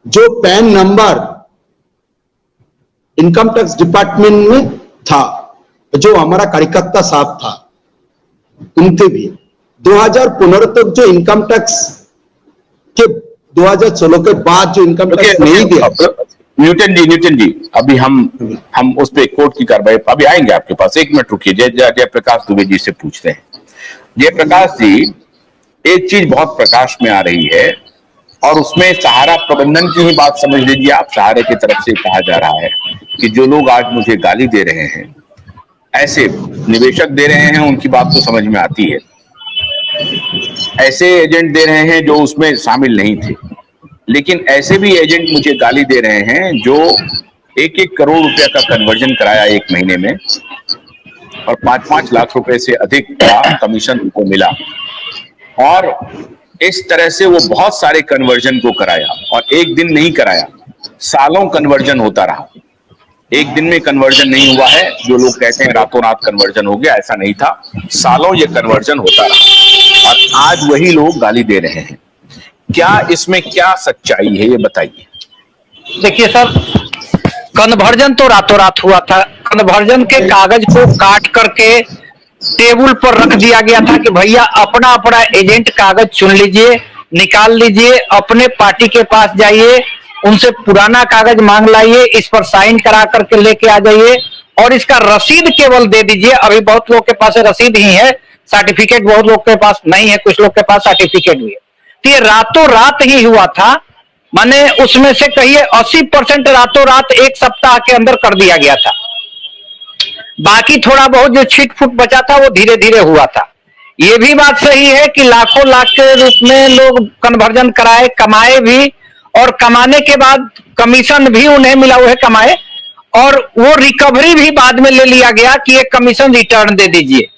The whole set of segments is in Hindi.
जो pan number income tax department में था, जो हमारा कार्यकर्ता साहब था, उनके भी 2015 तक जो इनकम टैक्स के 2016 के बाद जो इनकम टैक्स नहीं दिया। न्यूटन जी अभी हम उस पे कोर्ट की कार्रवाई अभी आएंगे आपके पास। एक मिनट रुकिए, जयप्रकाश दुबे जी से पूछते हैं। जयप्रकाश जी, एक चीज बहुत प्रकाश में आ रही है और उसमें सहारा प्रबंधन की ही बात समझ लीजिए आप। सहारे की तरफ से कहा जा रहा है कि जो लोग आज मुझे गाली दे रहे हैं, ऐसे निवेशक दे रहे हैं, उनकी बात तो समझ में आती है, ऐसे एजेंट दे रहे हैं जो उसमें शामिल नहीं थे, लेकिन ऐसे भी एजेंट मुझे गाली दे रहे हैं जो 1-1 करोड़ रुपया का कन्वर्जन कराया एक महीने में और 5-5 लाख रुपए से अधिक का कमीशन उनको मिला, और इस तरह से वो बहुत सारे कन्वर्जन को कराया और एक दिन नहीं कराया, सालों कन्वर्जन होता रहा। एक दिन में कन्वर्जन नहीं हुआ है। जो लोग कहते हैं रातों रात कन्वर्जन हो गया, ऐसा नहीं था, सालों ये कन्वर्जन होता रहा और आज वही लोग गाली दे रहे हैं। क्या इसमें क्या सच्चाई है, ये बताइए। देखिए सर, कन्वर्जन तो रातों रात हुआ था। कन्वर्जन के कागज को काट करके टेबल पर रख दिया गया था कि भैया अपना अपना एजेंट कागज चुन लीजिए, निकाल लीजिए, अपने पार्टी के पास जाइए, उनसे पुराना कागज मांग लाइए, इस पर साइन करा करके लेके आ जाइए और इसका रसीद केवल दे दीजिए। अभी बहुत लोग के पास रसीद ही है, सर्टिफिकेट बहुत लोग के पास नहीं है, कुछ लोग के पास सर्टिफिकेट भी है। तो ये रातों रात ही हुआ था। माने उसमें से कहिए 80% रातों रात एक सप्ताह के अंदर कर दिया गया था। बाकी थोड़ा बहुत जो छिट फुट बचा था वो धीरे धीरे हुआ था। ये भी बात सही है कि लाखों लाख के रूप में लोग कन्वर्जन कराए, कमाए भी, और कमाने के बाद कमीशन भी उन्हें मिला, हुए कमाए, और वो रिकवरी भी बाद में ले लिया गया कि ये कमीशन रिटर्न दे दीजिए,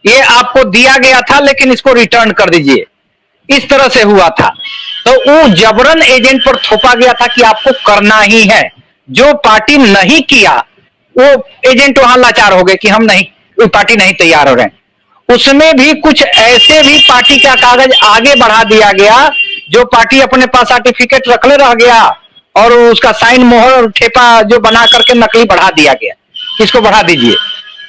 ये आपको दिया गया था लेकिन इसको रिटर्न कर दीजिए। इस तरह से हुआ था। तो वो जबरन एजेंट पर थोपा गया था कि आपको करना ही है। जो पार्टी नहीं किया वो एजेंट वहां लाचार हो गए कि हम नहीं, पार्टी नहीं तैयार हो रहे। उसमें भी कुछ ऐसे भी पार्टी का कागज आगे बढ़ा दिया गया जो पार्टी अपने पास सर्टिफिकेट रखले रह गया और उसका साइन मोहर ठेपा जो बना करके नकली बढ़ा दिया गया। इसको बढ़ा दीजिए,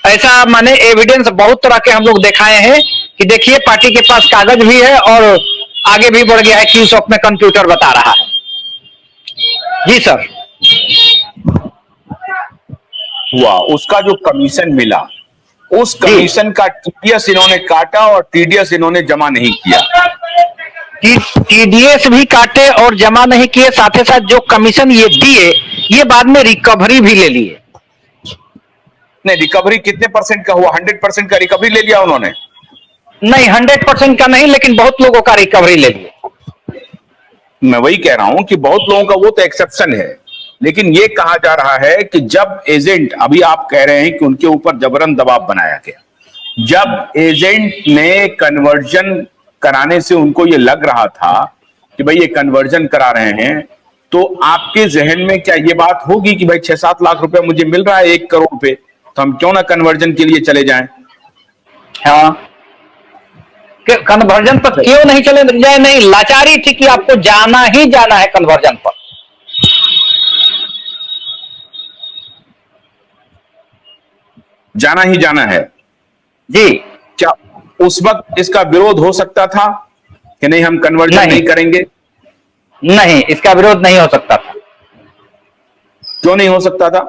ऐसा माने एविडेंस बहुत तरह के हम लोग दिखाए हैं कि देखिए पार्टी के पास कागज भी है और आगे भी बढ़ गया है कि उस अपने कंप्यूटर बता रहा है। जी सर। हुआ उसका जो कमीशन मिला, उस कमीशन का टीडीएस इन्होंने काटा और टीडीएस इन्होंने जमा नहीं किया। टीडीएस भी काटे और जमा नहीं किए, साथ ही साथ जो कमीशन ये दिए ये बाद में रिकवरी भी ले लिए। नहीं, रिकवरी कितने परसेंट का हुआ? 100% का रिकवरी ले लिया उन्होंने? नहीं, 100% का नहीं, लेकिन बहुत लोगों का रिकवरी ले लिया। मैं वही कह रहा हूं कि बहुत लोगों का वो तो एक्सेप्शन है, लेकिन ये कहा जा रहा है कि जब एजेंट, अभी आप कह रहे हैं कि उनके ऊपर जबरन दबाव बनाया गया, जब एजेंट ने कन्वर्जन कराने से उनको ये लग रहा था कि भाई ये कन्वर्जन करा रहे हैं, तो आपके जहन में क्या ये बात होगी कि भाई 6-7 लाख रुपए मुझे मिल रहा है 1 करोड़ पे, तो हम क्यों ना कन्वर्जन के लिए चले जाएं? हाँ, कन्वर्जन पर क्यों नहीं चले जाए? नहीं, लाचारी थी कि आपको जाना ही जाना है कन्वर्जन पर। जाना ही जाना है जी। क्या उस वक्त इसका विरोध हो सकता था कि नहीं हम कन्वर्जन नहीं करेंगे? नहीं, इसका विरोध नहीं हो सकता था। क्यों नहीं हो सकता था?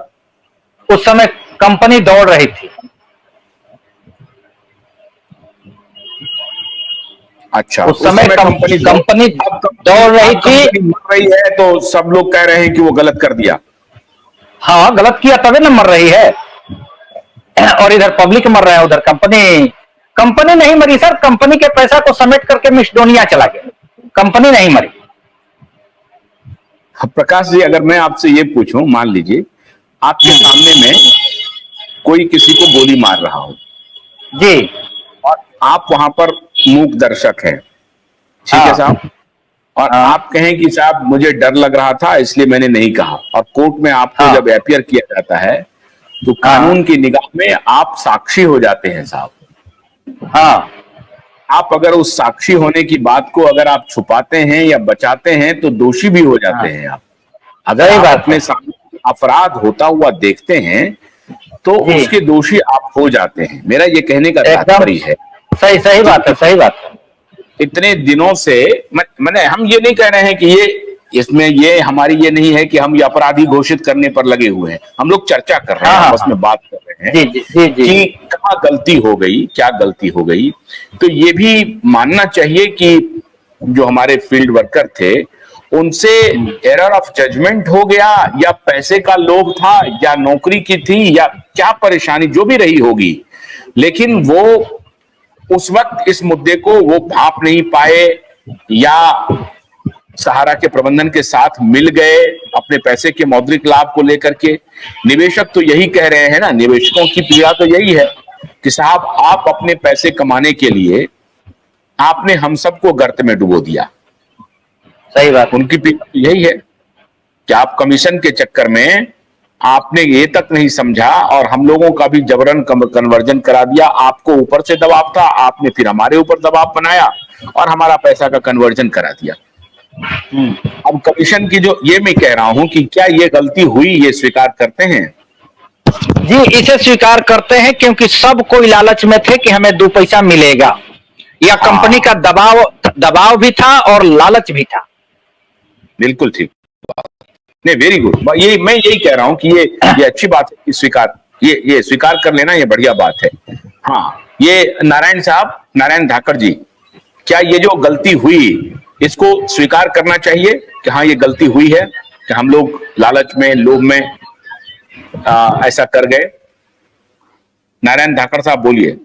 उस समय कंपनी दौड़ रही थी। अच्छा, उस समय कंपनी दौड़ रही थी, मर रही है, तो सब लोग कह रहे हैं कि वो गलत कर दिया। हाँ, गलत किया तभी ना मर रही है, और इधर पब्लिक मर रहा है, उधर कंपनी नहीं मरी सर। कंपनी के पैसा को समेट करके मिस्डोनिया चला गया, कंपनी नहीं मरी। प्रकाश जी, अगर मैं आपसे ये पूछूं, मान लीजिए आपके सामने में कोई किसी को गोली मार रहा हो जी, और आप वहां पर मूक दर्शक हैं, ठीक है साहब, और आप कहें कि साहब मुझे डर लग रहा था इसलिए मैंने नहीं कहा, और कोर्ट में आपको जब अपीयर किया जाता है तो कानून की निगाह में आप साक्षी हो जाते हैं साहब। हाँ, आप अगर उस साक्षी होने की बात को अगर आप छुपाते हैं या बचाते हैं तो दोषी भी हो जाते हैं आप। अगर सही आप बात अपने है। सामने अपराध होता हुआ देखते हैं तो जी। उसके दोषी आप हो जाते हैं, मेरा ये कहने का एकदम तात्पर्य है। सही सही तो बात है, सही बात है। इतने दिनों से मैंने, हम ये नहीं कह रहे हैं कि ये इसमें ये हमारी ये नहीं है कि हम ये अपराधी घोषित करने पर लगे हुए हैं, हम लोग चर्चा कर रहे हाँ हैं, हाँ आपस हाँ। में बात कर रहे हैं जी जी जी जी कि जी। कहाँ गलती हो गई, क्या गलती हो गई। तो ये भी मानना चाहिए कि जो हमारे फील्ड वर्कर थे उनसे एरर ऑफ जजमेंट हो गया, या पैसे का लोभ था, या नौकरी की थी, या क्या परेशानी जो भी रही होगी, लेकिन वो उस वक्त इस मुद्दे को वो भांप नहीं पाए, या सहारा के प्रबंधन के साथ मिल गए अपने पैसे के मौद्रिक लाभ को लेकर के। निवेशक तो यही कह रहे हैं ना, निवेशकों की पीड़ा तो यही है कि साहब आप अपने पैसे कमाने के लिए आपने हम सबको गर्त में डुबो दिया। सही बात है। उनकी पीड़ा तो यही है कि आप कमीशन के चक्कर में आपने ये तक नहीं समझा, और हम लोगों का भी जबरन कन्वर्जन करा दिया। आपको ऊपर से दबाव था, आपने फिर हमारे ऊपर दबाव बनाया और हमारा पैसा का कन्वर्जन करा दिया। अब कमीशन की जो ये मैं कह रहा हूं कि क्या ये गलती हुई, ये स्वीकार करते हैं? जी, इसे स्वीकार करते हैं क्योंकि सब कोई लालच में थे कि हमें 2 पैसा मिलेगा। यह कंपनी का दबाव दबाव भी था और लालच भी था। बिल्कुल ठीक। नहीं, वेरी गुड। ये मैं यही कह रहा हूं कि ये अच्छी बात है कि स्वीकार, ये स्वीकार कर लेना, ये बढ़िया बात है। हाँ, ये नारायण साहब, नारायण धाकड़ जी, क्या ये जो गलती हुई इसको स्वीकार करना चाहिए कि हाँ ये गलती हुई है, कि हम लोग लालच में, लोभ में ऐसा कर गए? नारायण धाकड़ साहब बोलिए।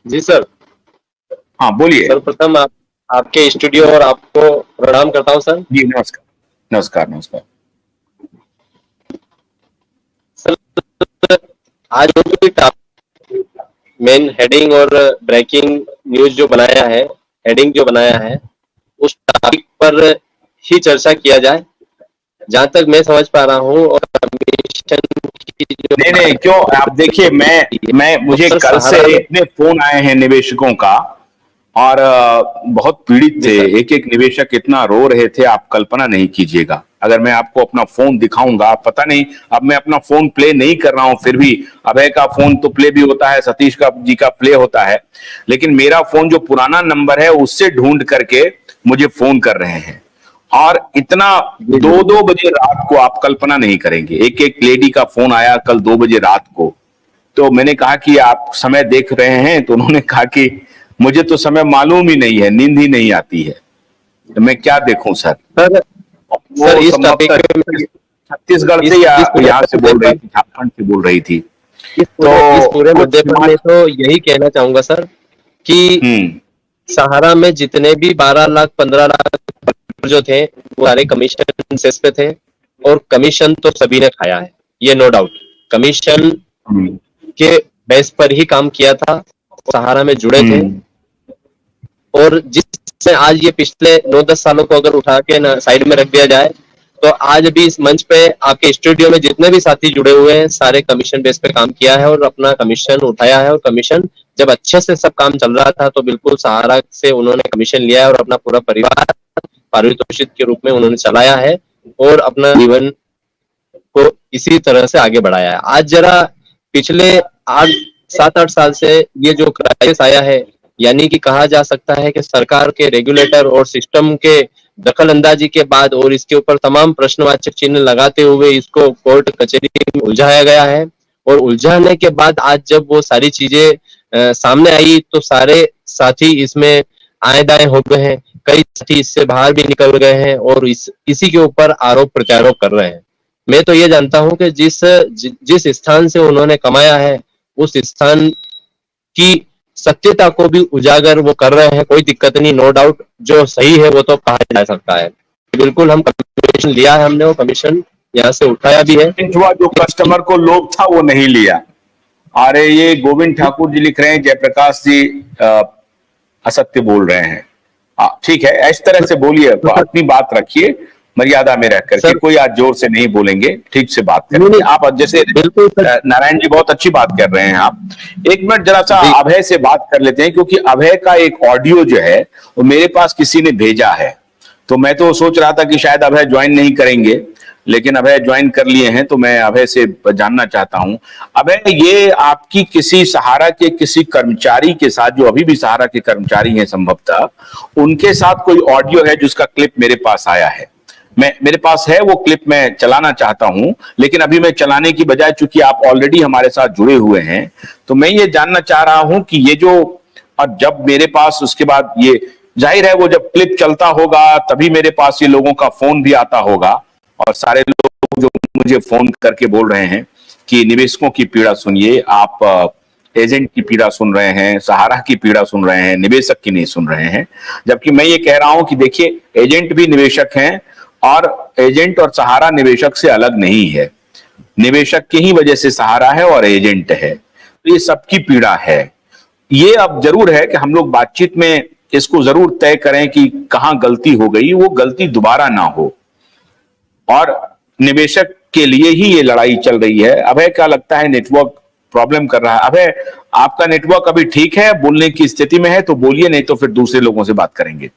जी सर। हाँ बोलिए। सर्वप्रथम आपके स्टूडियो और आपको प्रणाम करता हूं सर। जी नमस्कार। नमस्कार नमस्कार। सर, आज जो मेन हेडिंग और ब्रेकिंग न्यूज जो बनाया है, हेडिंग जो बनाया है, उस टॉपिक पर ही चर्चा किया जाए। जहां तक मैं समझ पा रहा हूं, और नहीं क्यों, आप देखिए, मैं मुझे कल से इतने फोन आए हैं निवेशकों का, और बहुत पीड़ित थे। एक एक निवेशक इतना रो रहे थे, आप कल्पना नहीं कीजिएगा। अगर मैं आपको अपना फोन दिखाऊंगा, पता नहीं, अब मैं अपना फोन प्ले नहीं कर रहा हूं, फिर भी अभय का फोन तो प्ले भी होता है, सतीश का जी का प्ले होता है, लेकिन मेरा फोन जो पुराना नंबर है उससे ढूंढ करके मुझे फोन कर रहे हैं। और इतना 2-2 बजे रात को, आप कल्पना नहीं करेंगे। एक एक लेडी का फोन आया कल 2 बजे रात को। तो मैंने कहा कि आप समय देख रहे हैं? तो उन्होंने कहा कि मुझे तो समय मालूम ही नहीं है, नींद ही नहीं आती है, तो मैं क्या देखूं सर। सर इस टॉपिक छत्तीसगढ़ से या यहाँ से बोल रही थी, झारखंड से बोल रही थी। इस पूरे मुद्दे पर मैं तो यही कहना चाहूंगा सर कि सहारा में जितने भी 12 लाख 15 लाख जो थे वो सारे कमीशन सेस पे थे, और कमीशन तो सभी ने खाया है, ये नो डाउट। कमीशन के बेस पर ही काम किया था, सहारा में जुड़े थे। और जिससे आज ये पिछले 9-10 सालों को अगर उठा के ना साइड में रख दिया जाए, तो आज भी इस मंच पे आपके स्टूडियो में जितने भी साथी जुड़े हुए हैं, सारे कमीशन बेस पे काम किया है और अपना कमीशन उठाया है। और कमीशन जब अच्छे से सब काम चल रहा था तो बिल्कुल सहारा से उन्होंने कमीशन लिया है और अपना पूरा परिवार पारितोषिक के रूप में उन्होंने चलाया है और अपना जीवन को इसी तरह से आगे बढ़ाया है। आज जरा पिछले 7-8 साल से ये जो क्राइसिस आया है, यानी कि कहा जा सकता है कि सरकार के रेगुलेटर और सिस्टम के दखल अंदाजी के बाद और इसके ऊपर तमाम प्रश्नवाचक चिन्ह लगाते हुए इसको कोर्ट कचहरी में उलझाया गया है। और उलझाने के बाद आज जब वो सारी चीजें सामने आई तो सारे साथी इसमें आए दाएं हो गए हैं, कई साथी इससे बाहर भी निकल गए हैं और इसी के ऊपर आरोप प्रत्यारोप कर रहे हैं। मैं तो ये जानता हूं कि जिस स्थान से उन्होंने कमाया है उस स्थान की सत्यता को भी उजागर वो कर रहे हैं, कोई दिक्कत नहीं, नो डाउट। जो सही है वो तो कहा जा सकता है। बिल्कुल हम कमीशन लिया है, हमने वो कमीशन यहाँ से उठाया भी है। जो कस्टमर को लोभ था वो नहीं लिया। अरे ये गोविंद ठाकुर जी लिख रहे हैं, जयप्रकाश जी असत्य बोल रहे हैं। ठीक है, इस तरह से बोलिए, अपनी बात रखिए मर्यादा में रह करके, कोई आज जोर से नहीं बोलेंगे, ठीक से बात करेंगे। आप जैसे नारायण जी बहुत अच्छी बात कर रहे हैं। आप एक मिनट जरा सा अभय से बात कर लेते हैं, क्योंकि अभय का एक ऑडियो जो है वो मेरे पास किसी ने भेजा है, तो मैं तो सोच रहा था कि शायद अभय ज्वाइन नहीं करेंगे, लेकिन अभय ज्वाइन कर लिए हैं, तो मैं अभय से जानना चाहता हूं। अभय, ये आपकी किसी सहारा के किसी कर्मचारी के साथ, जो अभी भी सहारा के कर्मचारी हैं संभवतः, उनके साथ कोई ऑडियो है जिसका क्लिप मेरे पास आया है? मेरे पास है वो क्लिप, मैं चलाना चाहता हूं, लेकिन अभी मैं चलाने की बजाय, चूंकि आप ऑलरेडी हमारे साथ जुड़े हुए हैं, तो मैं ये जानना चाह रहा हूं कि ये जो, और जब मेरे पास उसके बाद ये जाहिर है वो जब क्लिप चलता होगा तभी मेरे पास ये लोगों का फोन भी आता होगा, और सारे लोग जो मुझे फोन करके बोल रहे हैं कि निवेशकों की पीड़ा सुनिए, आप एजेंट की पीड़ा सुन रहे हैं, सहारा की पीड़ा सुन रहे हैं, निवेशक की नहीं सुन रहे हैं। जबकि मैं ये कह रहा हूं कि देखिए, एजेंट भी निवेशक हैं, और एजेंट और सहारा निवेशक से अलग नहीं है। निवेशक की ही वजह से सहारा है और एजेंट है, तो ये सबकी पीड़ा है। ये अब जरूर है कि हम लोग बातचीत में इसको जरूर तय करें कि कहां गलती हो गई, वो गलती दोबारा ना हो, और निवेशक के लिए ही ये लड़ाई चल रही है। अभय, क्या लगता है नेटवर्क प्रॉब्लम कर रहा है? अभय, आपका नेटवर्क अभी ठीक है, बोलने की स्थिति में है तो बोलिए, नहीं तो फिर दूसरे लोगों से बात करेंगे।